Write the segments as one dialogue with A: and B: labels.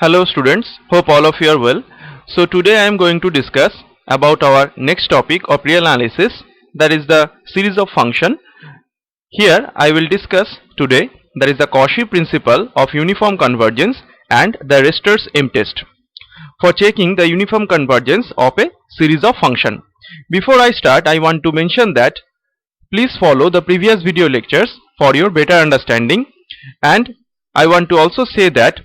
A: Hello students, hope all of you are well. So today I am going to discuss about our next topic of real analysis, that is the series of function. Here I will discuss today that is the Cauchy principle of uniform convergence and the Rester's M test for checking the uniform convergence of a series of function. Before I start, I want to mention that please follow the previous video lectures for your better understanding, and I want to also say that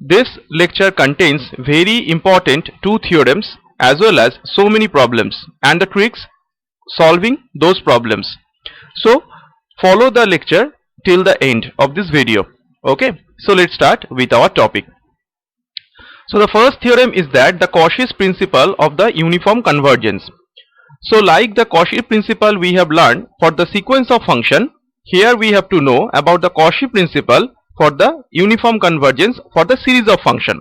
A: this lecture contains very important two theorems as well as so many problems and the tricks solving those problems. So follow the lecture till the end of this video. Okay, so let's start with our topic. So the first theorem is that the Cauchy's principle of the uniform convergence. So like the Cauchy principle we have learned for the sequence of function, here we have to know about the Cauchy principle for the uniform convergence for the series of function.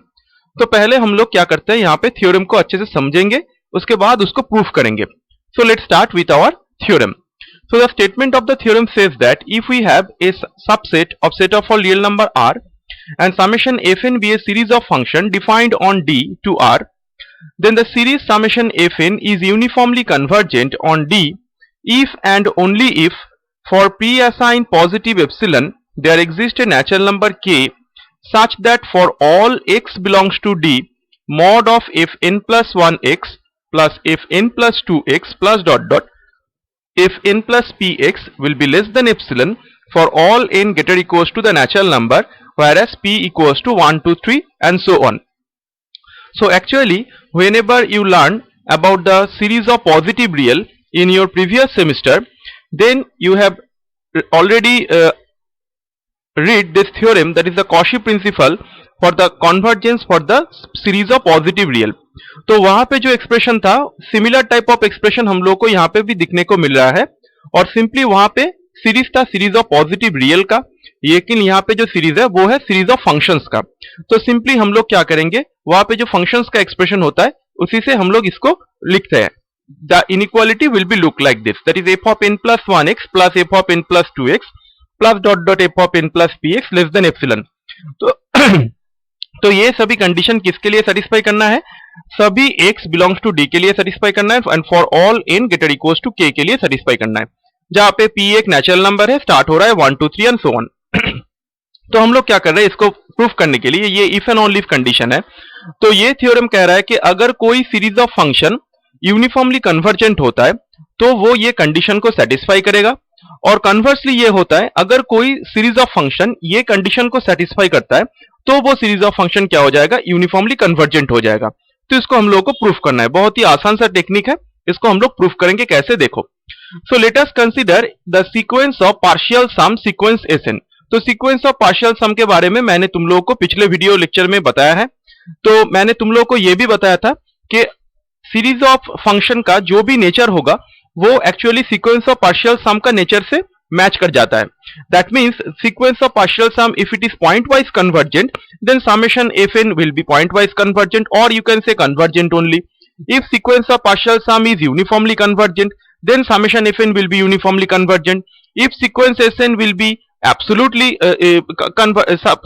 A: तो पहले हम लोग क्या करते हैं, यहाँ पे theorem को अच्छे से समझेंगे, उसके बाद उसको प्रूफ करेंगे. So let's start with our theorem. So the statement of the theorem says that if we have a subset of set of all real number R and summation fn be a series of function defined on D to R, then the series summation fn is uniformly convergent on D if and only if for pre-assigned positive epsilon there exists a natural number k such that for all x belongs to D, mod of fn plus 1x plus fn plus 2x plus dot dot fn plus px will be less than epsilon for all n greater equals to the natural number, whereas p equals to 1, 2, 3 and so on. So actually whenever you learn about the series of positive real in your previous semester, then you have already read this theorem, that is the Cauchy principle for the convergence for the series of positive real. तो वहां पे जो expression था, similar type of expression हम लोग को यहाँ पे भी दिखने को मिल रहा है, और सिंपली वहां पे सीरीज था सीरीज ऑफ पॉजिटिव रियल का, लेकिन यहाँ पे जो सीरीज है वो है सीरीज ऑफ फंक्शंस का. तो सिंपली हम लोग क्या करेंगे, वहां पे जो फंक्शंस का एक्सप्रेशन होता है उसी से हम लोग इसको लिखते हैं. The inequality will be look like this, that is f of n plus 1x plus f of n plus 2x plus dot dot f of n plus p x less than epsilon. तो ये सभी condition किसके लिए satisfy करना है, सभी x belongs to d के लिए सेटिस्फाई करना है, and for all n greater equals to k के लिए सेटिस्फाई करना है, जहां पे p एक नेचुरल नंबर है, स्टार्ट हो रहा है 1, 2, 3 एंड सो ऑन. तो हम लोग क्या कर रहे हैं, इसको प्रूफ करने के लिए, ये if and only if condition है. तो ये थ्योरम कह रहा है कि अगर कोई series of function uniformly convergent होता है तो वो ये कंडीशन को सेटिस्फाई करेगा, और कन्वर्सली ये होता है अगर कोई सीरीज ऑफ फंक्शन ये कंडीशन को सेटिस्फाई करता है तो वो सीरीज ऑफ फंक्शन क्या हो जाएगा, यूनिफॉर्मली कन्वर्जेंट हो जाएगा. तो इसको हम लोगों को प्रूफ करना है, बहुत ही आसान सा टेक्निक है, इसको हम लोग प्रूफ करेंगे कैसे, देखो. So let us consider the sequence of partial sum sequence Sn. तो सीक्वेंस ऑफ पार्शियल सम के बारे में मैंने तुम लोगों को पिछले वीडियो लेक्चर में बताया है. तो मैंने तुम लोगों को यह भी बताया था कि सीरीज ऑफ फंक्शन का जो भी नेचर होगा वो actually sequence of partial sum का नेचर से मैच कर जाता है. That means sequence of partial sum if it is point wise convergent, then summation fn will be point wise convergent, और you can say convergent only. If sequence of partial sum is uniformly convergent, then summation fn will be uniformly convergent. If sequence Sn will be absolutely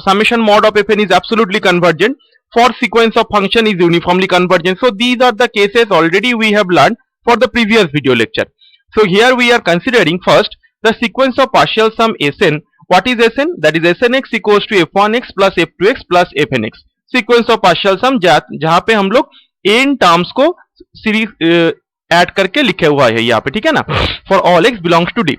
A: summation mod of fn is absolutely convergent, for sequence of function is uniformly convergent. So these are the cases already we have learned for the previous video lecture. So here we are considering first the sequence of partial sum Sn. What is Sn? That is Snx equals to f1x plus f2x plus fnx. Sequence of partial sum जहां पे हम लोग n terms को series add करके लिखे हुआ है यहाँ पे, ठीक है ना, for all x belongs to d.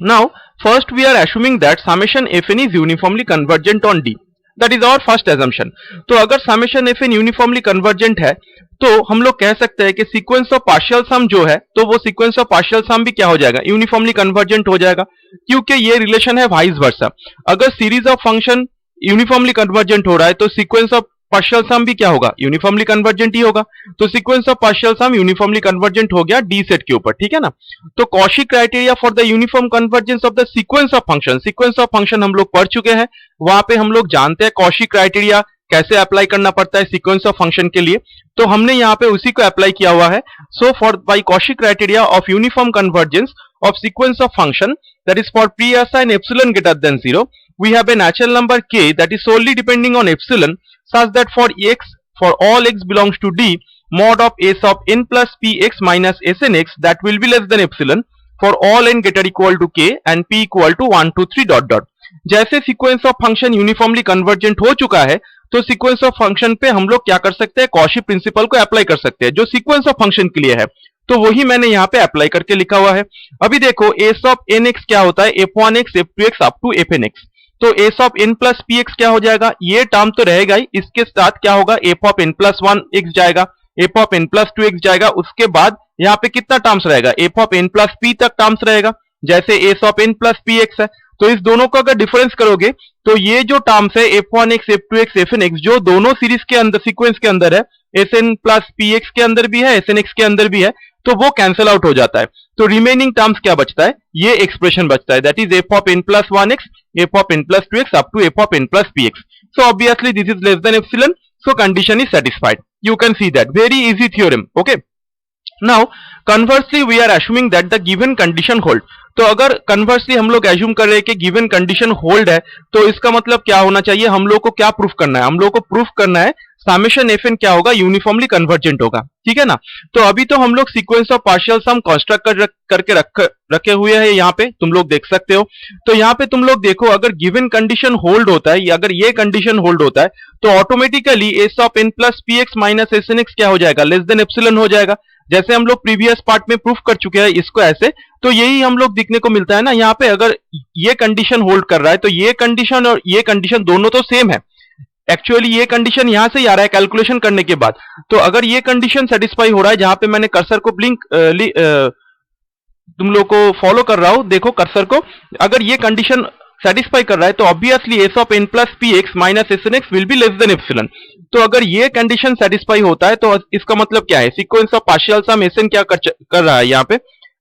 A: Now first we are assuming that summation fn is uniformly convergent on d. That is our first assumption. तो अगर समेशन fn यूनिफॉर्मली कन्वर्जेंट है तो हम लोग कह सकते हैं कि सीक्वेंस ऑफ पार्शियल सम जो है, तो वो सीक्वेंस ऑफ पार्शियल सम भी क्या हो जाएगा, यूनिफॉर्मली कन्वर्जेंट हो जाएगा, क्योंकि ये रिलेशन है वाइस वर्सा. अगर series of function uniformly convergent हो रहा है तो सीक्वेंस ऑफ पार्शियल सम भी क्या होगा, यूनिफॉर्मली कन्वर्जेंट ही होगा. तो sequence of partial sum uniformly convergent हो गया डी सेट के ऊपर, ठीक है ना. तो Cauchy criteria for the uniform convergence of the sequence of function, sequence of function हम लोग पढ़ चुके हैं, वहां पे हम लोग जानते हैं कॉशी क्राइटेरिया कैसे अप्लाई करना पड़ता है सीक्वेंस ऑफ फंक्शन के लिए, तो हमने यहाँ पे उसी को अप्लाई किया हुआ है. So for by Cauchy criteria of uniform convergence of sequence of function, that is for pre-assigned epsilon greater than 0, we have a natural number k that is solely depending on epsilon such that for all x belongs to D, mod of s of n plus px minus snx that will be less than epsilon for all n greater equal to k and p equal to 1 2 3 dot dot. जैसे sequence of function uniformly convergent हो चुका है तो sequence of function पे हम लोग क्या कर सकते हैं, कॉशी प्रिंसिपल को अप्लाई कर सकते हैं जो सीक्वेंस ऑफ फंक्शन के लिए है। तो वही मैंने यहाँ पे अप्लाई करके लिखा हुआ है। अभी देखो एस ऑफ एन एक्स क्या होता है, f1x f2x up to fnx। तो s of n plus p x क्या हो जाएगा, ये टर्म तो रहेगा ही, इसके साथ क्या होगा f of n plus one x जाएगा, f of n plus two x जाएगा, उसके बाद यहाँ पे कितना टर्म्स रहेगा, f of n plus p तक टर्म्स रहेगा, जैसे s of n plus p x है। तो इस दोनों को अगर डिफरेंस करोगे तो ये जो टर्म्स है f1x f2x fnx जो दोनों सीरीज के अंदर सीक्वेंस के अंदर है, sn प्लस px के अंदर भी है snx के अंदर भी है, तो वो कैंसिल आउट हो जाता है। तो रिमेनिंग टर्म्स क्या बचता है, ये एक्सप्रेशन बचता है, that is f of n plus 1x f of n plus 2x up to f of n plus px। So obviously this is less than epsilon, so condition is satisfied. You can see that, very easy theorem. Okay, now conversely we are assuming that the given condition hold. तो अगर conversely हम लोग assume कर रहे हैं कि given condition hold है तो इसका मतलब क्या होना चाहिए, हम लोग को क्या प्रूफ करना है, हम लोग को प्रूफ करना है समेशन एफएन क्या होगा, यूनिफॉर्मली कन्वर्जेंट होगा। ठीक है ना। तो अभी तो हम लोग sequence of partial sum construct करके रखे हुए हैं, यहाँ पे तुम लोग देख सकते हो। तो यहाँ पे तुम लोग देखो अगर गिवन कंडीशन होल्ड होता है या अगर ये कंडीशन होल्ड होता है तो automatically s of n plus p x minus s n x क्या हो जाएगा, लेस देन एप्सिलॉन हो जाएगा। जैसे हम लोग प्रीवियस पार्ट में प्रूफ कर चुके हैं इसको ऐसे, तो यही हम लोग दिखने को मिलता है ना। यहाँ पे अगर ये कंडीशन होल्ड कर रहा है तो ये कंडीशन और ये कंडीशन दोनों तो सेम है। एक्चुअली ये कंडीशन यहां से ही आ रहा है कैलकुलेशन करने के बाद। तो अगर ये कंडीशन सेटिस्फाई हो रहा है, जहां पे मैंने कर्सर को ब्लिंक तुम लोग को फॉलो कर रहा हूं, देखो कर्सर को, अगर ये कंडीशन सेटिस्फाई कर रहा है तो obviously s of n plus p x minus s n x will be less than epsilon. तो अगर ये कंडीशन सेटिस्फाई होता है तो इसका मतलब क्या है, sequence of partial sum s n क्या कर रहा है, यहाँ पे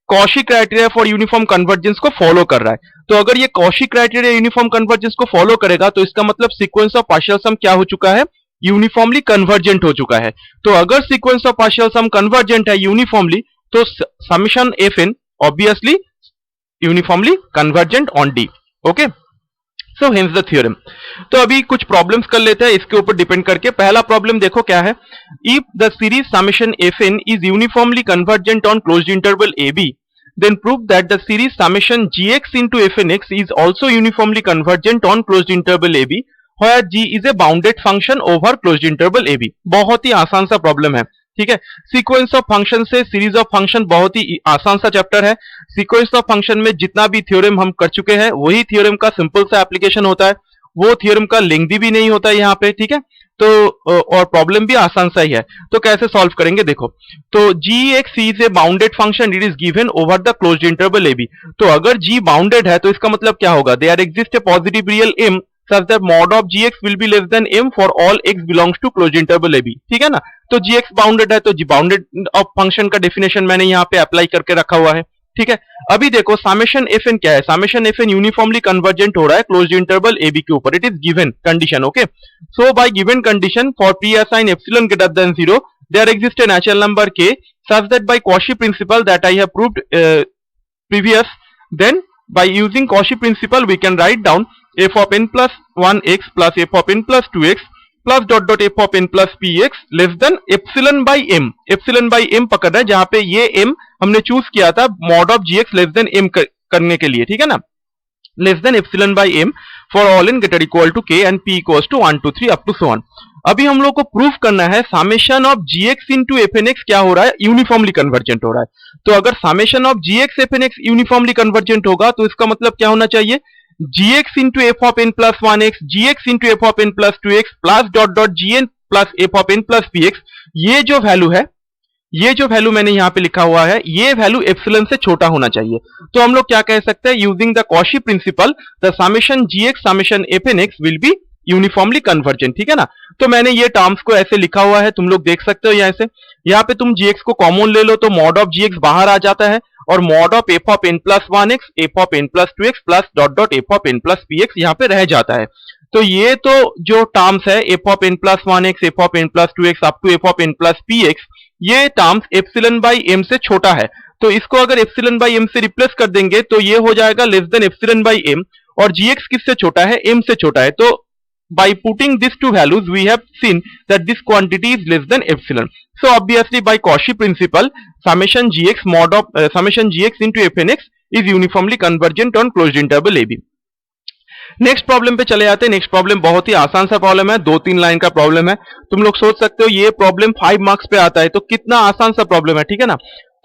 A: Cauchy criteria for uniform convergence को फॉलो कर रहा है। तो अगर ये कॉशी क्राइटेरिया यूनिफॉर्म कन्वर्जेंस को फॉलो करेगा तो इसका मतलब सीक्वेंस ऑफ पार्शियल सम क्या हो चुका है, यूनिफॉर्मली कन्वर्जेंट हो चुका है। तो अगर sequence of partial sum convergent है यूनिफॉर्मली तो summation f n obviously uniformly convergent on d. Okay, so hence the theorem. तो अभी कुछ प्रॉब्लम्स कर लेते हैं इसके ऊपर डिपेंड करके। पहला प्रॉब्लम देखो क्या है, if the series summation f n is uniformly convergent on closed interval a b, then prove that the series summation gx into fnx is also uniformly convergent on closed interval ab where g is a bounded function over closed interval ab। बहुत ही आसान सा problem है। ठीक है, sequence of function से series of function बहुत ही आसान सा चैप्टर है। सीक्वेंस ऑफ फंक्शन में जितना भी थ्योरम हम कर चुके हैं वही थ्योरम का सिंपल सा एप्लीकेशन होता है, वो थ्योरम का लेंथी भी नहीं होता है यहाँ पे। ठीक है, तो और प्रॉब्लम भी आसान सा ही है। तो कैसे सॉल्व करेंगे देखो, तो gx is a bounded function, it is given over the closed interval ab। तो अगर g बाउंडेड है तो इसका मतलब क्या होगा, there exist a positive real m such that mod of gx will be less than m for all x belongs to closed interval ab। ठीक है ना। तो gx बाउंडेड है तो g बाउंडेड ऑफ फंक्शन का डेफिनेशन मैंने यहाँ पे अप्लाई करके रखा हुआ है। ठीक है, अभी देखो समेशन एफ एन क्या है, summation f n uniformly convergent हो रहा है क्लोज्ड इंटरवल ए बी के ऊपर, it is given condition. Okay, so by given condition for pre assign epsilon greater than 0 there exist a natural number k such that by Cauchy principle that I have proved previous, then by using Cauchy principle we can write down f of n plus 1x plus f of n plus 2x plus dot dot f of n plus p x less than epsilon by m. Epsilon by m पकड़ रहा है, जहां पे ये M हमने choose किया था mod of g x less than m करने के लिए। ठीक है ना, less than epsilon by m for all n greater equal to k and p equals to 1 2 3 up to so on. अभी हम लोग को प्रूफ करना है summation of g x into f n x क्या हो रहा है, यूनिफॉर्मली कन्वर्जेंट हो रहा है। तो अगर summation of g x f n x uniformly convergent होगा तो इसका मतलब क्या होना चाहिए, gx into f of n plus 1x gx into f of n plus 2x plus dot dot gn plus f of n plus px। ये जो value है, ये जो वैल्यू मैंने यहां पे लिखा हुआ है, ये वैल्यू एप्सिलॉन से छोटा होना चाहिए। तो हम लोग क्या कह सकते हैं, using the Cauchy principle the summation gx summation fnx will be uniformly convergent. ठीक है ना। तो मैंने ये टर्म्स को ऐसे लिखा हुआ है, तुम लोग देख सकते हो। यहाँ पे तुम gx को कॉमन ले लो तो मॉड ऑफ gx बाहर आ जाता है और mod of f of n plus 1x f of n plus 2x plus dot dot f of n plus px यहाँ पे रह जाता है। तो ये तो जो टर्म्स है f of n plus 1x f of n plus 2x up to f of n plus px, ये टर्म्स एप्सिलॉन बाई एम से छोटा है। तो इसको अगर एप्सिलॉन बाई एम से रिप्लेस कर देंगे तो ये हो जाएगा less than epsilon by m, और gx किससे छोटा है, m से छोटा है। तो by putting these two values we have seen that this quantity is less than epsilon. So obviously by Cauchy principle summation gx mod of summation gx into fnx is uniformly convergent on closed interval ab. Next problem पे चले जाते हैं. Next problem बहुत ही आसान सा problem है, 2-3 line का problem है. तुम लोग सोच सकते हो ये प्रॉब्लम 5 मार्क्स पे आता है तो कितना आसान सा प्रॉब्लम है, ठीक है ना.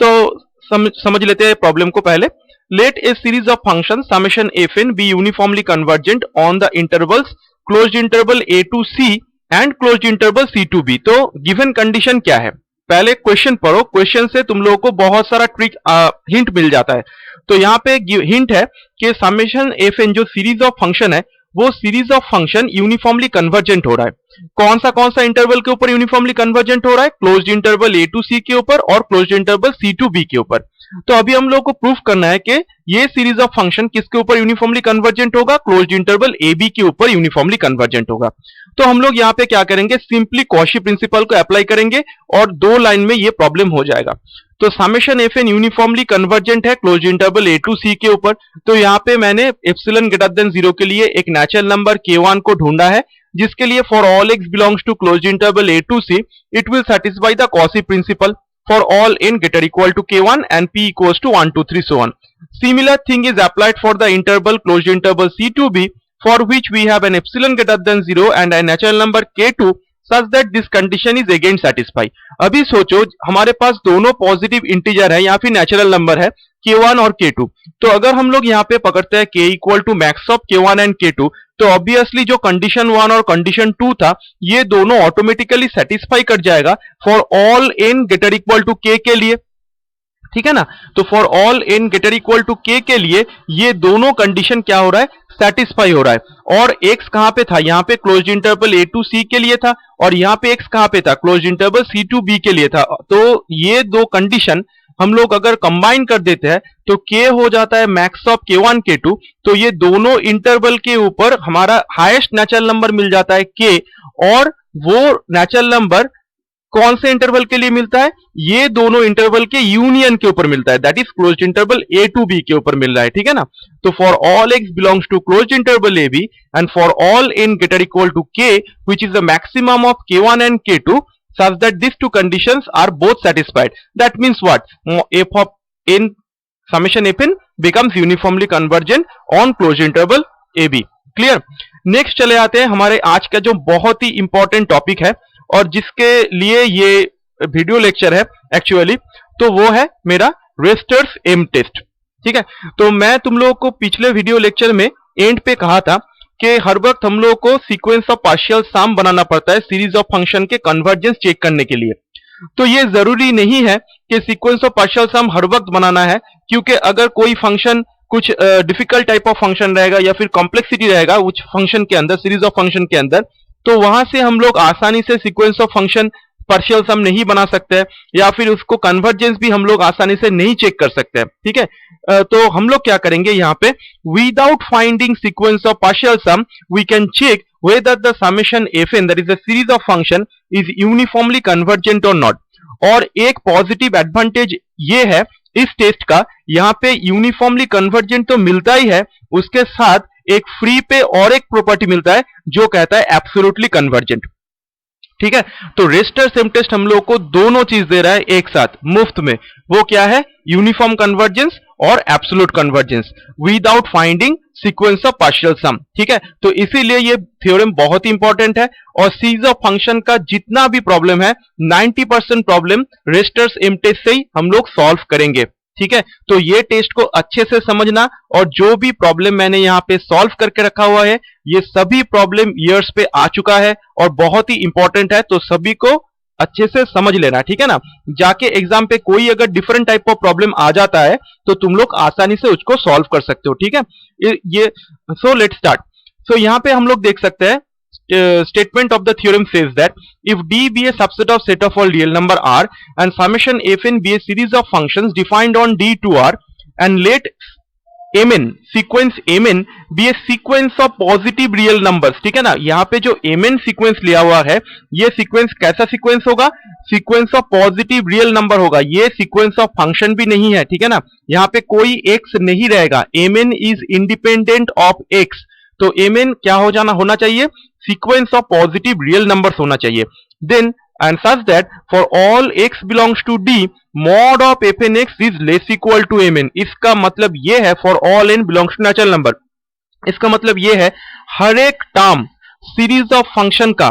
A: तो समझ लेते हैं प्रॉब्लम को पहले. Let a series of function summation fn be uniformly convergent on the intervals closed interval a to c and closed interval c to b. तो गिवन कंडीशन क्या है, पहले क्वेश्चन पढ़ो. क्वेश्चन से तुम लोगों को बहुत सारा ट्रिक हिंट मिल जाता है. तो यहाँ पे हिंट है कि समेशन fn जो सीरीज ऑफ फंक्शन है वो series of function uniformly convergent हो रहा है. कौन सा इंटरवल के ऊपर यूनिफॉर्मली कन्वर्जेंट हो रहा है, closed interval a to c के ऊपर और closed interval c to b के ऊपर. तो अभी हम लोग को प्रूफ करना है कि ये सीरीज ऑफ फंक्शन किसके ऊपर यूनिफॉर्मली कन्वर्जेंट होगा, क्लोज्ड इंटरवल ए बी के ऊपर यूनिफॉर्मली कन्वर्जेंट होगा. तो हम लोग यहाँ पे क्या करेंगे, सिंपली कॉशी प्रिंसिपल को अप्लाई करेंगे और 2 लाइन में ये प्रॉब्लम हो जाएगा. तो समेशन fn यूनिफॉर्मली कन्वर्जेंट है closed interval a to c के ऊपर. तो यहाँ पे मैंने एप्सिलॉन ग्रेटर देन 0 के लिए एक नेचुरल नंबर k1 को ढूंढा है, जिसके लिए for all x belongs to closed interval a to c it will satisfy the Cauchy principle for all n greater equal to k1 and p equals to 1 2 3 so on. Similar thing is applied for the interval closed interval c to b for which we have an epsilon greater than 0 and a natural number k2 such that this condition is again satisfied. अभी सोचो हमारे पास दोनों positive integer है या फिर natural number है k1 और k2. तो अगर हम लोग यहाँ पे पकड़ते हैं k equal to max of k1 and k2 तो ऑब्वियसली जो कंडीशन 1 और कंडीशन 2 था ये दोनों ऑटोमेटिकली सेटिस्फाई कर जाएगा for all n greater equal to k के लिए, ठीक है ना. तो for all n greater equal to k के लिए ये दोनों कंडीशन क्या हो रहा है, सेटिस्फाई हो रहा है. और x कहां पे था, यहाँ पे closed interval a to c के लिए था और यहाँ पे x कहां पे था, closed interval c to b के लिए था. तो ये दो कंडीशन हम लोग अगर कंबाइन कर देते हैं तो k हो जाता है मैक्स ऑफ k1 k2. तो ये दोनों इंटरवल के ऊपर हमारा हाईएस्ट नेचुरल नंबर मिल जाता है k, और वो नेचुरल नंबर कौन से इंटरवल के लिए मिलता है, ये दोनों इंटरवल के यूनियन के ऊपर मिलता है, that is closed interval a to b के ऊपर मिल रहा है, ठीक है ना. तो for all x belongs to closed interval a b and for all n greater equal to k which is the maximum of k1 and k2 such that these two conditions are both satisfied. That means what, f of n summation fn becomes uniformly convergent on closed interval ab. Clear. Next चले आते हैं हमारे आज का जो बहुत ही important topic है और जिसके लिए ये वीडियो लेक्चर है एक्चुअली, तो वो है मेरा रेस्टर्स एम टेस्ट, ठीक है. तो मैं तुम लोगों को पिछले वीडियो लेक्चर में एंड पे कहा था कि हर वक्त हम लोग को सीक्वेंस ऑफ पार्शियल सम बनाना पड़ता है सीरीज ऑफ फंक्शन के कन्वर्जेंस चेक करने के लिए. तो ये जरूरी नहीं है कि सीक्वेंस ऑफ पार्शियल सम हर वक्त बनाना है, क्योंकि अगर कोई फंक्शन कुछ डिफिकल्ट टाइप ऑफ फंक्शन रहेगा या फिर कॉम्प्लेक्सिटी रहेगा उस फंक्शन के अंदर, सीरीज ऑफ फंक्शन के अंदर, तो वहां से हम लोग आसानी से सीक्वेंस ऑफ फंक्शन पार्शियल सम नहीं बना सकते हैं या फिर उसको कन्वर्जेंस भी हम लोग आसानी से नहीं चेक कर सकते हैं, ठीक है. तो हम लोग क्या करेंगे यहाँ पे, without finding sequence of partial sum we can check whether the summation fn that is a series of function is uniformly convergent or not. और एक पॉजिटिव एडवांटेज ये है इस टेस्ट का, यहाँ पे यूनिफॉर्मली कन्वर्जेंट तो मिलता ही है, उसके साथ एक फ्री पे और एक प्रॉपर्टी मिलता है जो कहता है एब्सोल्युटली कन्वर्जेंट, ठीक है. तो रेस्टर सेम टेस्ट हम लोग को दोनों चीज दे रहा है एक साथ मुफ्त में. वो क्या है, यूनिफॉर्म कन्वर्जेंस और absolute convergence without finding sequence of partial sum, ठीक है. तो इसीलिए ये थ्योरम बहुत ही इंपॉर्टेंट है और सीरीज ऑफ फंक्शन का जितना भी प्रॉब्लम है 90% प्रॉब्लम रेस्टर्स एम टेस्ट से ही हम लोग सॉल्व करेंगे, ठीक है. तो ये टेस्ट को अच्छे से समझना, और जो भी प्रॉब्लम मैंने यहाँ पे सॉल्व करके रखा हुआ है ये सभी प्रॉब्लम ईयर्स पे आ चुका है और बहुत ही इंपॉर्टेंट है, तो सभी को अच्छे से समझ लेना, ठीक है ना. जाके एग्जाम पे कोई अगर डिफरेंट टाइप ऑफ प्रॉब्लम आ जाता है तो तुम लोग आसानी से उसको सॉल्व कर सकते हो, ठीक है. ये सो लेट्स स्टार्ट. सो यहाँ पे हम लोग देख सकते हैं statement of the theorem says that if D be a subset of set of all real number R and summation fn be a series of functions defined on D to R and let mn sequence mn be a sequence of positive real numbers, ठीक है ना. यहाँ पे जो mn sequence लिया हुआ है ये सीक्वेंस कैसा सीक्वेंस होगा, sequence of positive real number होगा, ये सीक्वेंस ऑफ फंक्शन भी नहीं है, ठीक है ना. यहाँ पे कोई x नहीं रहेगा, mn is independent of x. तो mn क्या होना चाहिए, sequence of positive real numbers होना चाहिए. Then and such that for all x belongs to D, mod of fn x is less equal to mn. इसका मतलब ये है for all n belongs to natural number. इसका मतलब ये है हर एक टर्म सीरीज ऑफ फंक्शन का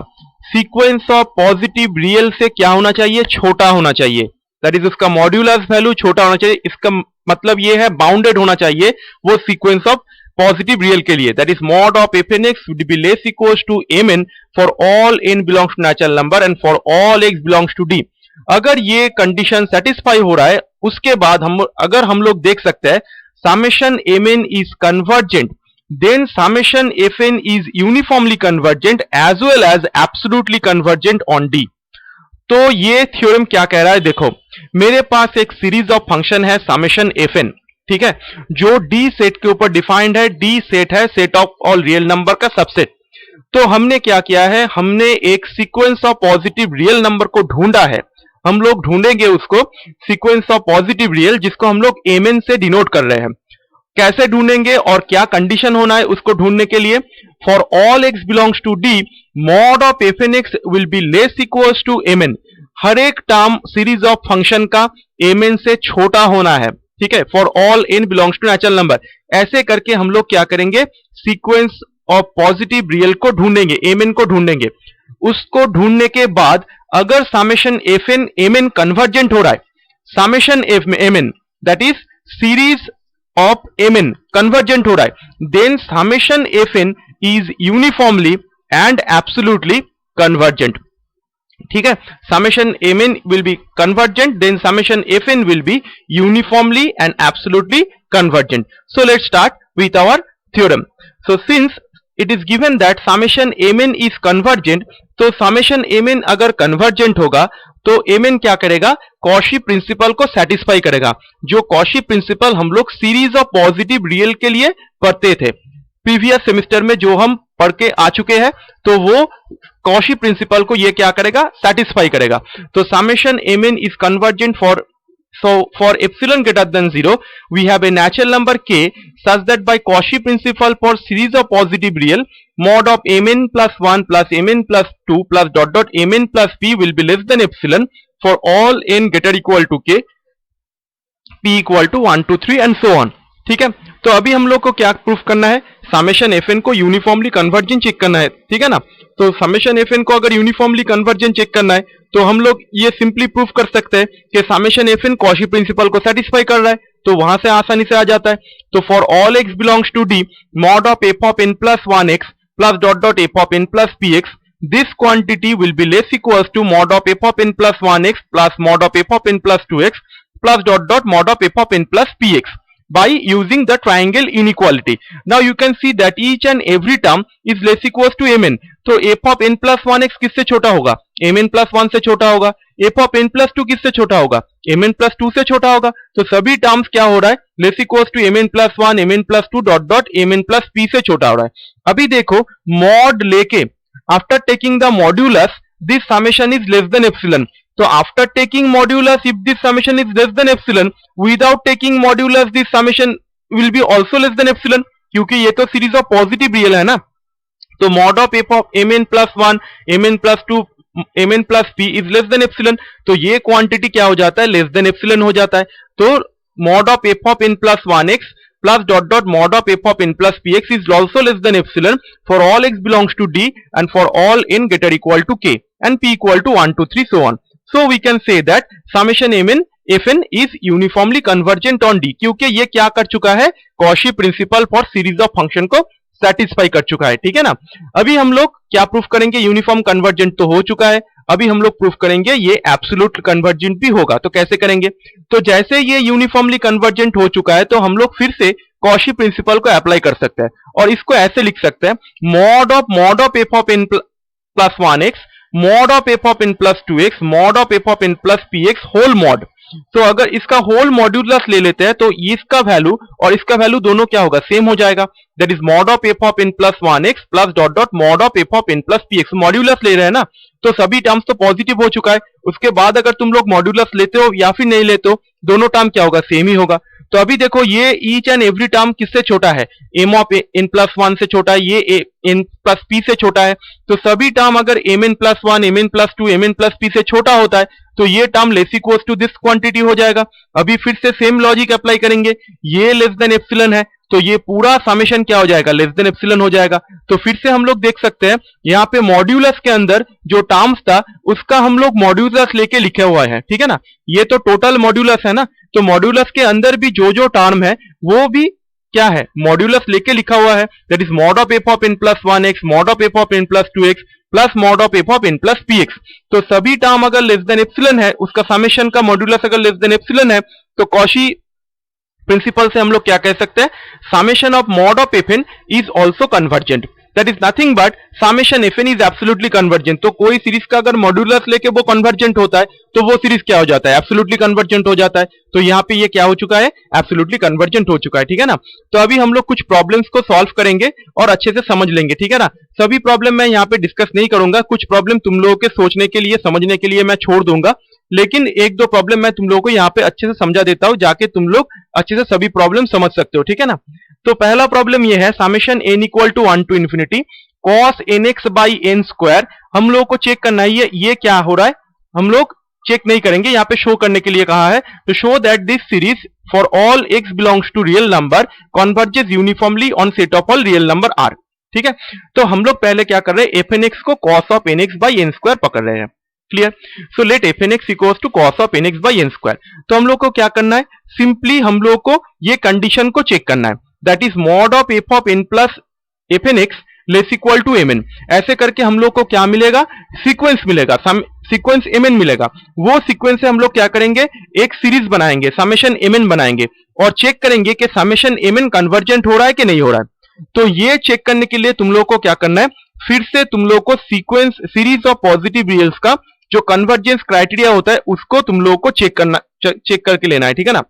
A: सीक्वेंस ऑफ पॉजिटिव रियल से क्या होना चाहिए, छोटा होना चाहिए. दैट इज उसका मॉड्यूलस वैल्यू छोटा होना चाहिए. इसका मतलब ये है बाउंडेड होना चाहिए वो सीक्वेंस ऑफ पॉजिटिव रियल के लिए. That is mod of fn x would be less equals to mn for all n belongs to natural number and for all x belongs to D. अगर ये condition satisfy हो रहा है उसके बाद हम लोग देख सकते हैं summation mn is convergent, then summation fn is uniformly convergent as well as absolutely convergent on D. तो ये थ्योरम क्या कह रहा है, देखो मेरे पास एक सीरीज ऑफ फंक्शन है summation fn, ठीक है, जो डी सेट के ऊपर डिफाइंड है. डी सेट है set of all real number का सबसेट. तो हमने क्या किया है, हमने एक sequence of positive real number को ढूंढा है. हम लोग ढूंढेंगे उसको सीक्वेंस ऑफ पॉजिटिव रियल जिसको हम लोग mn से डिनोट कर रहे हैं. कैसे ढूंढेंगे और क्या कंडीशन होना है उसको ढूंढने के लिए, for all x belongs to d mod of fn x will be less equals to mn. हर एक टर्म सीरीज ऑफ फंक्शन का mn से छोटा होना है, ठीक है, for all n belongs to natural number. ऐसे करके हम लोग क्या करेंगे, सीक्वेंस ऑफ पॉजिटिव रियल को ढूंढेंगे, mn को ढूंढेंगे. उसको ढूंढने के बाद अगर समेशन fn mn कन्वर्जेंट हो रहा है, summation mn that is series of mn convergent हो रहा है, then summation fn is uniformly and absolutely convergent. ठीक है, summation mn will be convergent, then summation fn will be uniformly and absolutely convergent. So let's start with our theorem. So since it is given that summation mn is convergent, तो summation mn अगर convergent होगा तो mn क्या करेगा, Cauchy principal को satisfy करेगा. जो Cauchy principal हम लोग सीरीज ऑफ पॉजिटिव रियल के लिए पढ़ते थे प्रीवियस सेमेस्टर में, जो हम पढ़ के आ चुके हैं, तो वो कॉशी प्रिंसिपल को ये क्या करेगा, सेटिस्फाई करेगा. तो summation mn is convergent for epsilon greater than 0 we have a natural number k such that by Cauchy principle for series of positive real mod of mn plus 1 plus mn plus 2 plus dot mn plus p will be less than epsilon for all n greater equal to k, p equal to 1 2 3 and so on. ठीक है, तो अभी हम लोग को क्या proof करना है, समेशन fn को यूनिफॉर्मली कन्वर्जेंट चेक करना है. ठीक है ना, तो समेशन fn को अगर यूनिफॉर्मली कन्वर्जेंट चेक करना है तो हम लोग ये सिंपली प्रूफ कर सकते हैं कि समेशन fn कॉशी प्रिंसिपल को सेटिस्फाई कर रहा है, तो वहां से आसानी से आ जाता है. तो for all x belongs to d mod of f of n plus 1x plus dot f of n plus px, this quantity will be less equals to mod of f of n plus 1x plus mod of f of n plus 2x plus dot mod of f of n plus px by using the triangle inequality. Now you can see that each and every term is less equals to mn. तो f of n plus 1x किससे छोटा होगा, mn plus 1 से छोटा होगा. f of n plus 2 किससे छोटा होगा, mn plus 2 से छोटा होगा. तो सभी टर्म्स क्या हो रहा है, less equals to mn plus 1 mn plus 2 dot mn plus p से छोटा हो रहा है. अभी देखो मॉड लेके after taking the modulus this summation is less than epsilon. तो after taking modulus if this summation is less than epsilon, without taking modulus this summation will be also less than epsilon, क्योंकि ये तो series of positive real है ना. तो mod of f of mn plus 1 mn plus 2 mn plus p is less than epsilon, तो ये quantity क्या हो जाता है, लेस देन एप्सिलॉन हो जाता है. तो mod of f of n plus 1x plus dot mod of f of n plus px is also less than epsilon for all x belongs to d and for all n greater equal to k and p equal to 1 2 3 so on. So we can say that summation mn fn is uniformly convergent on d, क्योंकि ये क्या कर चुका है, Cauchy principle for series of function को satisfy कर चुका है. ठीक है ना, अभी हम लोग क्या प्रूफ करेंगे, यूनिफॉर्म कन्वर्जेंट तो हो चुका है, अभी हम लोग प्रूफ करेंगे ये एब्सोल्यूट कन्वर्जेंट भी होगा. तो कैसे करेंगे, तो जैसे ये यूनिफॉर्मली कन्वर्जेंट हो चुका है तो हम लोग फिर से कॉशी प्रिंसिपल को अप्लाई कर सकते हैं और इसको ऐसे लिख सकते हैं, mod of f of n plus 1x mod of f of n plus 2x mod of f of n plus px whole mod. तो अगर इसका होल मॉड्यूलस ले लेते हैं तो इसका वैल्यू और इसका वैल्यू दोनों क्या होगा, सेम हो जाएगा. That is mod of f of n plus 1x plus dot mod of f of n plus px. Modulus ले रहे हैं ना, तो सभी टर्म्स तो पॉजिटिव हो चुका है. उसके बाद अगर तुम लोग मॉड्यूलस लेते हो या फिर नहीं लेते हो, दोनों टर्म क्या होगा, सेम ही होगा. तो अभी देखो ये ईच एंड एवरी टर्म किससे छोटा है, m of n plus one से छोटा है, ये एन प्लस पी से छोटा है। तो सभी टर्म अगर m n plus one, m n plus two, m n plus p से छोटा होता है तो ये term less equals to this quantity हो जाएगा। अभी फिर से सेम लॉजिक अप्लाई करेंगे, ये लेस देन एप्सिलॉन है तो ये पूरा समेशन क्या हो जाएगा, लेस देन एप्सिलॉन हो जाएगा। तो फिर से हम लोग देख सकते हैं यहाँ पे मॉड्यूलस के अंदर जो टर्म्स था उसका हम लोग मॉड्यूलस लेके लिखे हुआ है, ठीक है ना। ये तो टोटल मॉड्यूलस है ना, तो मॉड्यूलस के अंदर भी जो टर्म है वो भी क्या है, मॉड्यूलस लेके लिखा हुआ है। That is mod of f of n plus one x, mod of f of n plus two x plus mod of f of n plus p x. तो सभी टर्म अगर लेस देन एप्सिलॉन है, उसका summation का modulus अगर less than epsilon है, तो Cauchy principal से हम लोग क्या कह सकते हैं, summation of mod of f n is also convergent. That is nothing but summation f n is absolutely convergent. तो कोई सीरीज का अगर मॉड्यूलस लेके वो कन्वर्जेंट होता है तो वो सीरीज क्या हो जाता है, एब्सोल्युटली कन्वर्जेंट हो जाता है। तो यहाँ पे ये क्या हो चुका है, एब्सोल्युटली कन्वर्जेंट हो चुका है, ठीक है ना। तो अभी हम लोग कुछ प्रॉब्लम्स को सॉल्व करेंगे और अच्छे से समझ लेंगे, ठीक है ना। सभी प्रॉब्लम मैं यहाँ पे डिस्कस नहीं करूंगा, कुछ प्रॉब्लम तुम लोगों के सोचने के लिए, समझने के लिए मैं छोड़ दूंगा, लेकिन एक दो प्रॉब्लम मैं तुम लोगों को यहाँ पे अच्छे से समझा देता हूं, जाके तुम लोग अच्छे से सभी प्रॉब्लम समझ सकते हो, ठीक है ना। तो पहला प्रॉब्लम ये है, summation n equal to 1 to infinity cos n x by n square. हम लोगों को चेक करना है ये क्या हो रहा है, हम लोग चेक नहीं करेंगे, यहाँ पे शो करने के लिए कहा है। तो show that this series for all x belongs to real number converges uniformly on set of all real number r, ठीक है। तो हम लोग पहले क्या कर रहे हैं, एफ एन एक्स को cos of n x by n square पकड़ रहे हैं, clear. So let f n x equals to cos of n x by n square. तो हम लोग को क्या करना है, सिंपली हम लोग को ये कंडीशन को चेक करना है, that is mod of f of n plus f n x less equal to m n. ऐसे करके हम लोग को क्या मिलेगा, सीक्वेंस मिलेगा, सीक्वेंस एम एन मिलेगा। वो सीक्वेंस से हम लोग क्या करेंगे, एक सीरीज बनाएंगे, समेशन एम एन बनाएंगे और चेक करेंगे कि समेशन एम एन कन्वर्जेंट हो रहा है कि नहीं हो रहा है। तो ये चेक करने के लिए तुम लोग को क्या करना है, फिर से तुम लोग को सीक्वेंस सीरीज ऑफ पॉजिटिव रियल्स का जो कन्वर्जेंस क्राइटेरिया होता है उसको तुम लोग को चेक करके लेना है, ठीक है ना।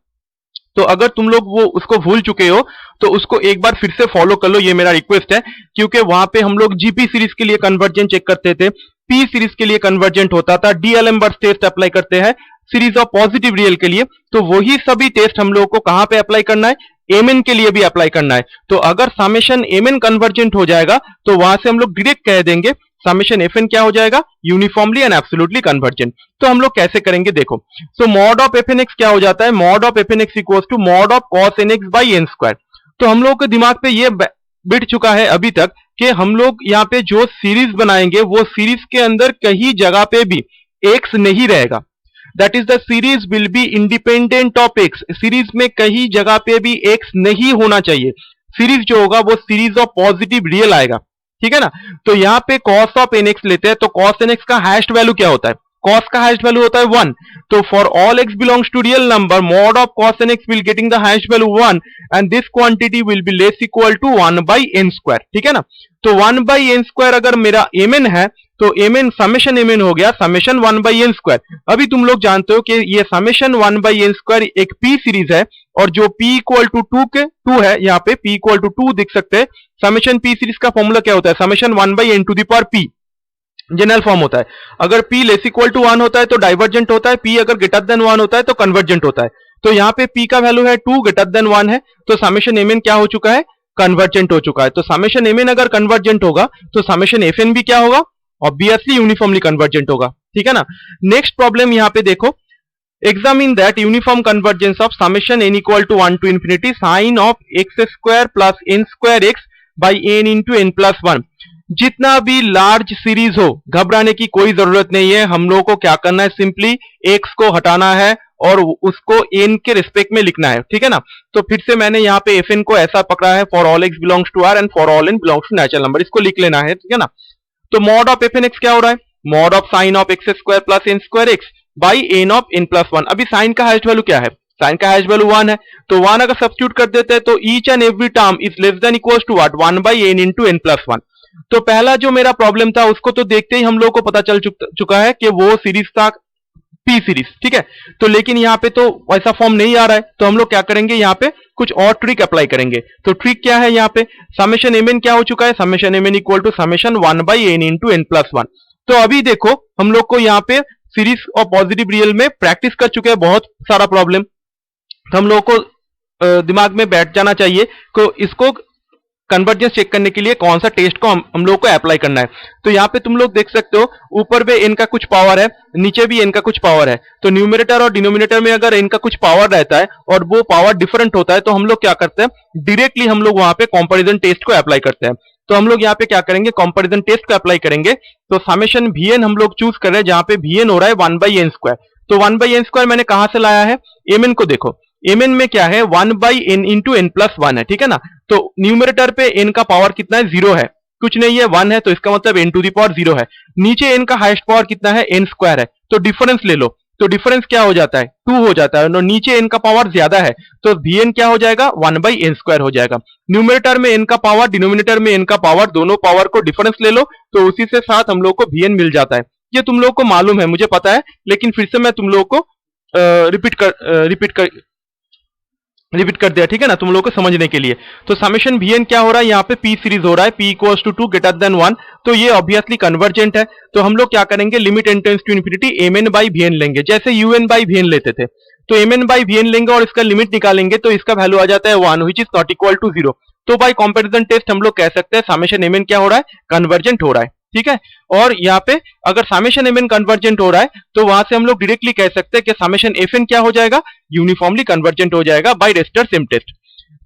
A: तो अगर तुम लोग वो उसको भूल चुके हो तो उसको एक बार फिर से फॉलो कर लो, ये मेरा रिक्वेस्ट है, क्योंकि वहां पे हम लोग जीपी सीरीज के लिए कन्वर्जेंट चेक करते थे, पी सीरीज के लिए कन्वर्जेंट होता था, डीएलएमबर्ट टेस्ट अप्लाई करते हैं सीरीज ऑफ पॉजिटिव रियल के लिए। तो वही सभी टेस्ट हम लोग को कहां पे अप्लाई करना है, एमएन के लिए भी अप्लाई करना है। तो अगर समेशन एमएन कन्वर्जेंट हो जाएगा तो वहां से हम लोग डायरेक्ट कह देंगे समेशन एफएन क्या हो जाएगा, यूनिफॉर्मली एंड एब्सोल्युटली कन्वर्जेंट। तो हम लोग कैसे करेंगे देखो, so mod of f n x क्या हो जाता है, mod of f n x equals to mod of cos n x by n square. तो हम लोगों के दिमाग पे ये बिठ चुका है अभी तक कि हम लोग यहाँ पे जो सीरीज बनाएंगे वो सीरीज के अंदर कहीं जगह पे भी एक्स नहीं रहेगा, that is the series will be independent of x. Series में कहीं जगह पे भी एक्स नहीं होना चाहिए, सीरीज जो होगा वो सीरीज ऑफ पॉजिटिव रियल आएगा, ठीक है ना। तो यहाँ पे cos ऑफ एन एक्स लेते हैं, तो cos एन एक्स का हाईएस्ट वैल्यू क्या होता है, cos का हाईएस्ट वैल्यू होता है 1। तो for all x belongs to real number mod of cos n x will getting the highest value 1 and this quantity will be less equal to 1 by n square, ठीक है ना। तो 1 by n square अगर मेरा mn है तो mn summation mn हो गया समेशन 1 बाई एन स्क्वायर। अभी तुम लोग जानते हो कि ये समेशन 1 बाई एन स्क्वायर एक p सीरीज है और जो p इक्वल टू 2 है, यहाँ पे p इक्वल टू 2 दिख सकते हैं। समेशन p सीरीज का फॉर्मूला क्या होता है, summation 1 by n to the power p general form होता है। अगर p लेस इक्वल टू 1 होता है तो डाइवर्जेंट होता है, p अगर ग्रेटर देन 1 होता है तो कन्वर्जेंट होता है। तो यहाँ पे p का वैल्यू है 2, ग्रेटर देन 1 है, तो समेशन mn क्या हो चुका है, कन्वर्जेंट हो चुका है। तो समेशन mn अगर कन्वर्जेंट होगा तो समेशन fn भी क्या होगा, ऑब्वियसली यूनिफॉर्मली कन्वर्जेंट होगा, ठीक है ना। नेक्स्ट प्रॉब्लम यहाँ पे देखो, examine that uniform convergence of summation n equal to 1 to infinity sin of x square plus n square x by n into n plus 1। जितना भी लार्ज सीरीज हो घबराने की कोई जरूरत नहीं है, हम लोगों को क्या करना है, सिंपली x को हटाना है और उसको n के रिस्पेक्ट में लिखना है, ठीक है ना। तो फिर से मैंने यहाँ पे fn को ऐसा पकड़ा है, for all x belongs to r and for all n belongs to natural number, इसको लिख लेना है, ठीक है ना। तो मॉड ऑफ fn x क्या हो रहा है, mod of sine of x square plus n square x by n of n plus 1। अभी साइन का हाईएस्ट वैल्यू क्या है, साइन का हाईएस्ट वैल्यू 1 है, तो 1 अगर सब्स्टिट्यूट कर देते हैं तो each and every term is less than equals to what, 1 by n into n plus 1। तो पहला जो मेरा प्रॉब्लम था उसको तो देखते ही हम लोग को पता चल चुका है कि वो सीरीज था पी सीरीज, ठीक है। तो लेकिन यहाँ पे तो वैसा फॉर्म नहीं आ रहा है, तो हम लोग क्या करेंगे, यहाँ पे कुछ और ट्रिक अप्लाई करेंगे। तो ट्रिक क्या है, यहाँ पे समेशन mn क्या हो चुका है, summation mn equal to summation 1 by n into n plus 1। तो अभी देखो हम लोग को यहाँ पे सीरीज और पॉजिटिव रियल में प्रैक्टिस कर चुके हैं बहुत सारा प्रॉब्लम, तो हम लोग को दिमाग में बैठ जाना चाहिए को इसको कन्वर्जेंस चेक करने के लिए कौन सा टेस्ट को हम लोग को अप्लाई करना है। तो यहाँ पे तुम लोग देख सकते हो ऊपर में n का कुछ पावर है, नीचे भी n का कुछ पावर है। तो न्यूमरेटर और डिनोमिनेटर में अगर n का कुछ पावर रहता है और वो पावर डिफरेंट होता है तो हम लोग क्या करते हैं, डायरेक्टली हम लोग वहां पे कंपैरिजन टेस्ट को अप्लाई करते हैं। तो हम लोग यहाँ पे क्या करेंगे, कंपैरिजन टेस्ट को अप्लाई करेंगे। तो समेशन Vn हम लोग चूज कर रहे हैं जहां पे Vn हो रहा है 1/n²। तो 1/n² मैंने कहां से लाया है, mn को देखो, mn में क्या है 1/n इंटू n+1 है, ठीक है ना। तो न्यूमरेटर पे n का पावर कितना है, 0 है, कुछ नहीं है, 1 है, तो इसका मतलब n टू दी पावर 0 है। नीचे n का हाईएस्ट पावर कितना है, n² है, तो डिफरेंस ले लो। तो डिफरेंस क्या हो जाता है, 2 हो जाता है, और नीचे n का पावर ज्यादा है तो Vn क्या हो जाएगा, 1/n² हो जाएगा। न्यूमरेटर में n का पावर, डिनोमिनेटर में n का पावर, दोनों पावर को डिफरेंस ले लो तो उसी से साथ हम लोग को Vn मिल जाता है। ये तुम लोग को मालूम है, मुझे पता है, लेकिन फिर से मैं तुम लोग को रिपीट कर दिया, ठीक है ना, तुम लोगों को समझने के लिए। तो समेशन Vn क्या हो रहा है, यहाँ पे P सीरीज हो रहा है, P equals to 2 greater than 1, तो ये ऑब्वियसली कन्वर्जेंट है। तो हम लोग क्या करेंगे, limit n tends to infinity mn by Vn लेंगे, जैसे un बाई Vn लेते थे। तो mn बाई Vn लेंगे और इसका लिमिट निकालेंगे तो इसका वैल्यू आ जाता है 1 which is not equal to 0। तो बाई कंपैरिजन टेस्ट हम लोग कह सकते हैं समेशन mn क्या हो रहा है, कन्वर्जेंट हो रहा है, ठीक है। और यहाँ पे अगर समेशन mn कन्वर्जेंट हो रहा है तो वहां से हम लोग डायरेक्टली कह सकते हैं कि समेशन fn क्या हो जाएगा, यूनिफॉर्मली कन्वर्जेंट हो जाएगा by Weierstrass M test.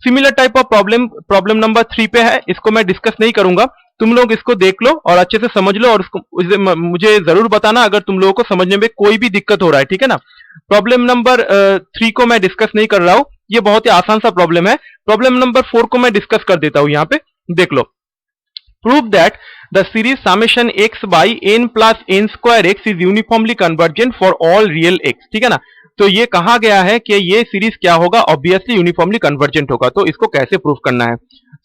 A: Similar type of problem number 3 पे है, इसको मैं डिस्कस नहीं करूंगा, तुम लोग इसको देख लो और अच्छे से समझ लो और मुझे जरूर बताना अगर तुम लोगों को समझने में कोई भी दिक्कत हो रहा है, ठीक है ना। प्रॉब्लम नंबर 3 को मैं डिस्कस नहीं कर रहा हूं, ये बहुत ही आसान सा प्रॉब्लम है। प्रॉब्लम नंबर 4 को मैं डिस्कस कर देता हूं, यहाँ पे देख लो। Prove that the series summation x by n plus n square x is uniformly convergent for all real x, ठीक है ना। तो ये कहा गया है कि ये सीरीज क्या होगा, ऑब्वियसली यूनिफॉर्मली कन्वर्जेंट होगा। तो इसको कैसे प्रूव करना है,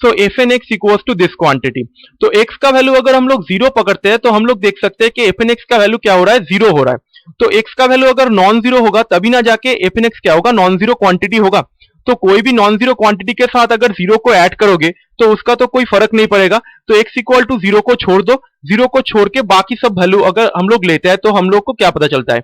A: so f n x equals to this quantity. तो x का वैल्यू अगर हम लोग 0 पकड़ते हैं तो हम लोग देख सकते हैं कि एफ एन एक्स का वैल्यू क्या हो रहा है, 0 हो रहा है। तो x का वैल्यू अगर नॉन जीरो होगा तभी ना जाके एफ एन एक्स क्या होगा, नॉन जीरो क्वांटिटी होगा। तो कोई भी नॉन जीरो क्वांटिटी के साथ अगर 0 को ऐड करोगे तो उसका तो कोई फर्क नहीं पड़ेगा। तो x इक्वल टू 0 को छोड़ दो, 0 को छोड़ के बाकी सब वैल्यू अगर हम लोग लेते हैं तो हम लोग को क्या पता चलता है।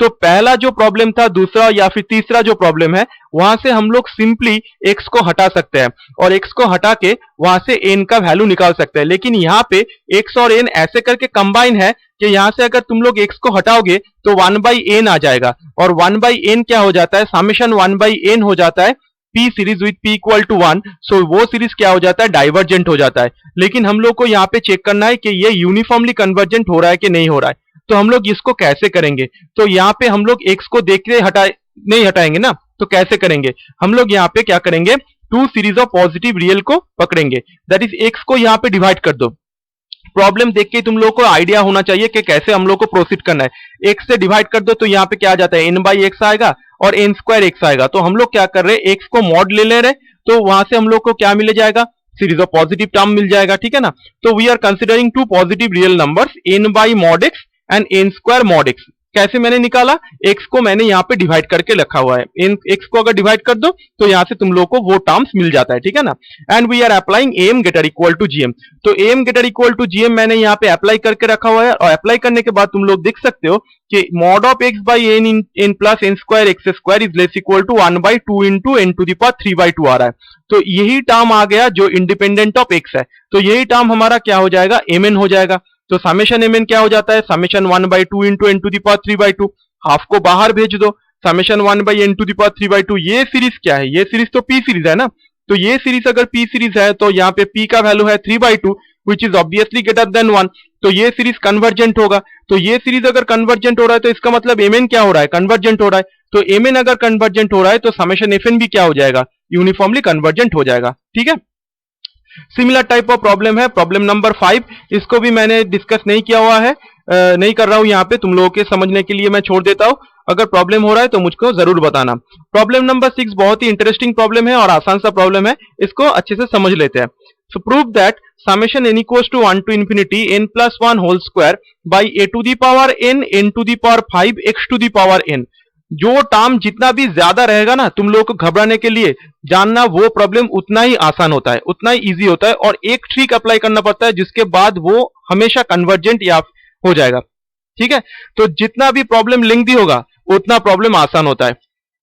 A: तो पहला जो प्रॉब्लम था, दूसरा या फिर तीसरा जो प्रॉब्लम है, वहां से हम लोग सिंपली x को हटा सकते हैं और x को हटा के वहां से n का वैल्यू निकाल सकते हैं। लेकिन यहाँ पे x और n ऐसे करके कंबाइन है कि यहां से अगर तुम लोग x को हटाओगे तो 1/n आ जाएगा और 1/n क्या हो जाता है, समेशन 1/n हो जाता है P series with P equal to 1। So वो सीरीज क्या हो जाता है, डाइवर्जेंट हो जाता है। लेकिन हम लोग को यहाँ पे चेक करना है कि ये यूनिफॉर्मली कन्वर्जेंट हो रहा है कि नहीं हो रहा है। तो हम लोग इसको कैसे करेंगे, तो यहाँ पे हम लोग x को देख के नहीं हटाएंगे ना, तो कैसे करेंगे, हम लोग यहाँ पे क्या करेंगे, two series of positive real को पकड़ेंगे, दैट इज x को यहाँ पे डिवाइड कर दो। प्रॉब्लम देख के तुम लोग को आइडिया होना चाहिए कि कैसे हम लोग को प्रोसीड करना है। x से डिवाइड कर दो तो यहाँ पे क्या आ जाता है, n बाई एक्स आएगा और n स्क्वायर x आएगा। तो हम लोग क्या कर रहे हैं, x को मॉड ले रहे, तो वहां से हम लोग को क्या मिल जाएगा, सीरीज ऑफ पॉजिटिव टर्म मिल जाएगा, ठीक है ना। तो we are considering two positive real numbers n by mod x and n square mod x। कैसे मैंने निकाला, x को मैंने यहाँ पे डिवाइड करके रखा हुआ है, x को अगर डिवाइड कर दो तो यहाँ से तुम लोग को वो टर्म्स मिल जाता है, ठीक है ना। And we are applying am greater equal to gm। तो am greater equal to gm मैंने यहाँ पे अप्लाई करके रखा हुआ है और अप्लाई करने के बाद तुम लोग देख सकते हो कि mod of x by n plus n square x square is less equal to 1/2 into n to the power 3/2 आ रहा है। तो यही टर्म आ गया जो इंडिपेंडेंट ऑफ x है। तो यही टर्म हमारा क्या हो जाएगा, mn हो जाएगा। तो समेशन mn क्या हो जाता है, summation 1/2 into n to the power 3/2, half को बाहर भेज दो, summation 1/n to the power 3/2। ये सीरीज क्या है, ये सीरीज तो p सीरीज है ना। तो ये सीरीज अगर p सीरीज है तो यहाँ पे p का वैल्यू है 3/2 which is obviously greater than 1। तो ये सीरीज कन्वर्जेंट होगा। तो ये सीरीज अगर कन्वर्जेंट हो रहा है तो इसका मतलब mn क्या हो रहा है, कन्वर्जेंट हो रहा है। तो mn अगर कन्वर्जेंट हो रहा है तो समेशन fn भी क्या हो जाएगा, यूनिफॉर्मली कन्वर्जेंट हो जाएगा, ठीक है। सिमिलर टाइप ऑफ प्रॉब्लम है प्रॉब्लम नंबर 5, इसको भी मैंने डिस्कस नहीं किया हुआ है, नहीं कर रहा हूं यहाँ पे, तुम लोगों के समझने के लिए मैं छोड़ देता हूं। अगर प्रॉब्लम हो रहा है तो मुझको जरूर बताना। प्रॉब्लम नंबर 6 बहुत ही इंटरेस्टिंग प्रॉब्लम है और आसान सा प्रॉब्लम है, इसको अच्छे से समझ लेते हैं। So prove that summation n equals to 1 to infinity n plus 1 whole square by a to the power n to the power 5 x to the power n। जो टर्म जितना भी ज्यादा रहेगा ना, तुम लोगों को घबराने के लिए जानना, वो प्रॉब्लम उतना ही आसान होता है, उतना ही इजी होता है और एक ट्रिक अप्लाई करना पड़ता है जिसके बाद वो हमेशा कन्वर्जेंट या हो जाएगा, ठीक है। तो जितना भी प्रॉब्लम लेंथी होगा उतना प्रॉब्लम आसान होता है,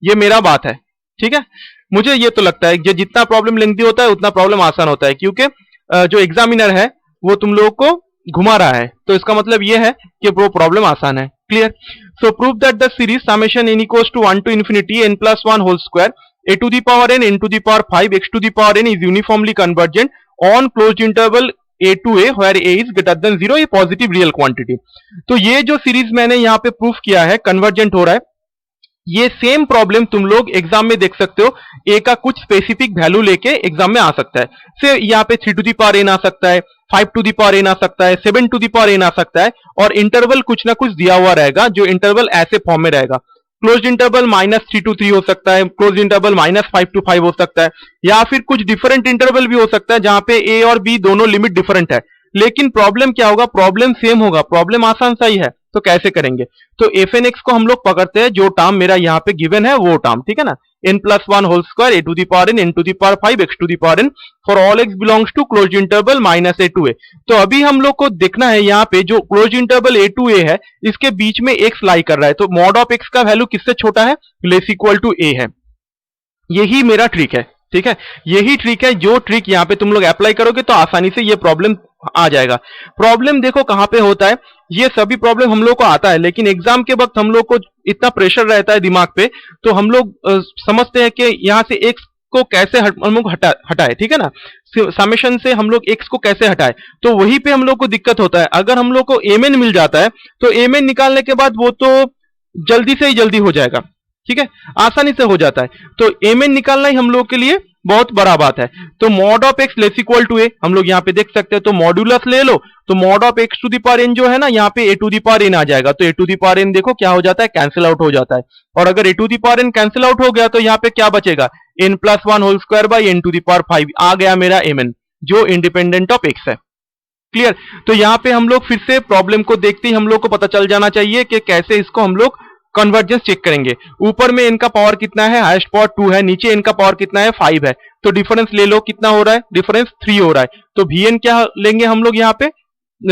A: ये मेरा बात है, ठीक है। मुझे ये तो लगता है कि जितना प्रॉब्लम लेंथी होता है उतना प्रॉब्लम आसान होता है, क्योंकि जो एग्जामिनर है वो तुम लोगों को घुमा रहा है, तो इसका मतलब ये है कि वो प्रॉब्लम आसान है। Clear? So prove that the series summation n equals to 1 to infinity n plus 1 whole square a to the power n to the power 5 x to the power n is uniformly convergent on closed interval a to a where a is greater than 0, ये positive real quantity. तो ये जो series मैंने यहाँ पे proof किया है convergent हो रहा है, ये सेम प्रॉब्लम तुम लोग एग्जाम में देख सकते हो। ए का कुछ स्पेसिफिक वैल्यू लेके एग्जाम में आ सकता है। से यहाँ पे 3 to the power n आ सकता है, 5 to the power n आ सकता है, 7 to the power n आ सकता है, और इंटरवल कुछ ना कुछ दिया हुआ रहेगा, जो इंटरवल ऐसे फॉर्म में रहेगा। क्लोज इंटरवल -3 to 3 हो सकता है, क्लोज इंटरवल -5 to 5 हो सकता है, या फिर कुछ डिफरेंट इंटरवल भी हो सकता है जहां पे ए और बी दोनों लिमिट डिफरेंट है। लेकिन प्रॉब्लम क्या होगा? प्रॉब्लम सेम होगा, प्रॉब्लम आसान सा ही है। तो कैसे करेंगे? तो एफ एन एक्स को हम लोग पकड़ते हैं, जो टर्म मेरा यहाँ पे गिवन है वो टर्म, ठीक है ना, n plus 1 whole square a to the power n to the power 5 x to the power n for all x belongs to closed interval -a to a। तो अभी हम लोग को देखना है यहाँ पे जो close interval a to a है, इसके बीच में x लाई कर रहा है, तो मॉड ऑफ x का वैल्यू किससे छोटा है? लेस इक्वल टू a है। यही मेरा ट्रिक है, ठीक है, यही ट्रिक है। जो ट्रिक यहाँ पे तुम लोग अप्लाई करोगे तो आसानी से ये प्रॉब्लम आ जाएगा। प्रॉब्लम देखो कहां पे होता है, ये सभी प्रॉब्लम हम लोग को आता है, लेकिन एग्जाम के वक्त हम लोग को इतना प्रेशर रहता है दिमाग पे, तो हम लोग समझते हैं कि यहां से एक्स को कैसे हम लोग हटाए, ठीक है ना, समेशन से हम लोग एक्स को कैसे हटाए, तो वहीं पे हम लोग को दिक्कत होता है। अगर हम लोग को एम एन मिल जाता है तो एम एन निकालने के बाद वो तो जल्दी से ही जल्दी हो जाएगा, ठीक है, आसानी से हो जाता है। तो एम एन निकालना ही हम लोग के लिए बहुत बड़ा बात है। तो mod of x less equal to a हम लोग यहाँ पे देख सकते हैं, तो मॉड्यूलस ले लो, तो mod of x to the power n जो है ना, यहाँ पे a to the power n आ जाएगा, तो a to the power n देखो क्या हो जाता है, कैंसिल आउट हो जाता है। और अगर a to the power n cancel out हो गया तो यहाँ पे क्या बचेगा? n plus 1 whole square by n to the power 5 आ गया मेरा एम एन, जो इंडिपेंडेंट ऑफ एक्स है। क्लियर? तो यहाँ पे हम लोग फिर से प्रॉब्लम को देखते ही हम लोग को पता चल जाना चाहिए कि कैसे इसको हम लोग कन्वर्जेंस चेक करेंगे। ऊपर में इनका पावर कितना है? हाईएस्ट पावर 2 है, नीचे इनका पावर कितना है? 5 है, तो डिफरेंस ले लो, कितना हो रहा है? डिफरेंस 3 हो रहा है। तो Vn क्या लेंगे हम लोग यहाँ पे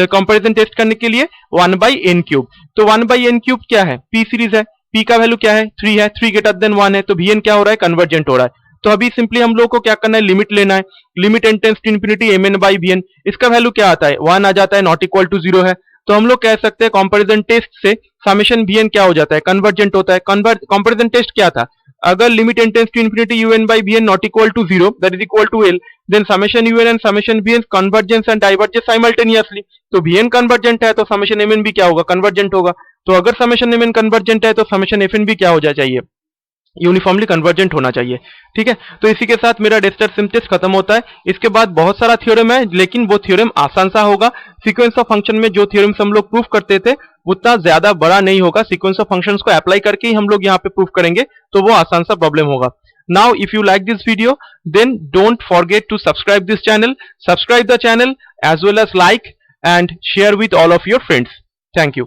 A: कंपैरिजन टेस्ट करने के लिए? 1/n³। तो 1/n³ क्या है? P सीरीज है, P का वैल्यू क्या है? 3 है, 3 ग्रेटर देन 1 है, तो Vn क्या हो रहा है? कन्वर्जेंट हो रहा है। तो अभी सिंपली हम लोग को क्या करना है? लिमिट लेना है, limit n tends to infinity mn/Vn। इसका वैल्यू क्या आता है? 1 आ जाता है, नॉट इक्वल टू 0 है। तो हम लोग कह सकते हैं कंपैरिजन टेस्ट से समेशन Vn क्या हो जाता है? कन्वर्जेंट होता है। कंपैरिजन टेस्ट क्या था? अगर limit n tends to infinity un/Vn not equal to 0 that is equal to l, then summation un and summation Vn convergence and divergence simultaneously. तो Vn कन्वर्जेंट है तो समेशन Mn भी क्या होगा? कन्वर्जेंट होगा। तो अगर समेशन Mn कन्वर्जेंट है तो समेशन Fn भी क्या हो जाना चाहिए? यूनिफॉर्मली कन्वर्जेंट होना चाहिए, ठीक है। तो इसी के साथ मेरा डिस्टेंस सिम्प्लेक्स खत्म होता है। इसके बाद बहुत सारा थ्योरम है, लेकिन वो थ्योरम आसान सा होगा। सीक्वेंस ऑफ फंक्शन में जो थ्योरम्स हम लोग प्रूफ करते थे उतना ज्यादा बड़ा नहीं होगा। सीक्वेंस ऑफ फंक्शंस को अप्लाई करके ही हम लोग यहाँ पे प्रूफ करेंगे, तो वो आसान सा प्रॉब्लम होगा। Now if you like this video, then don't forget to subscribe this channel, subscribe the channel as well as like and share with all of your friends. Thank you.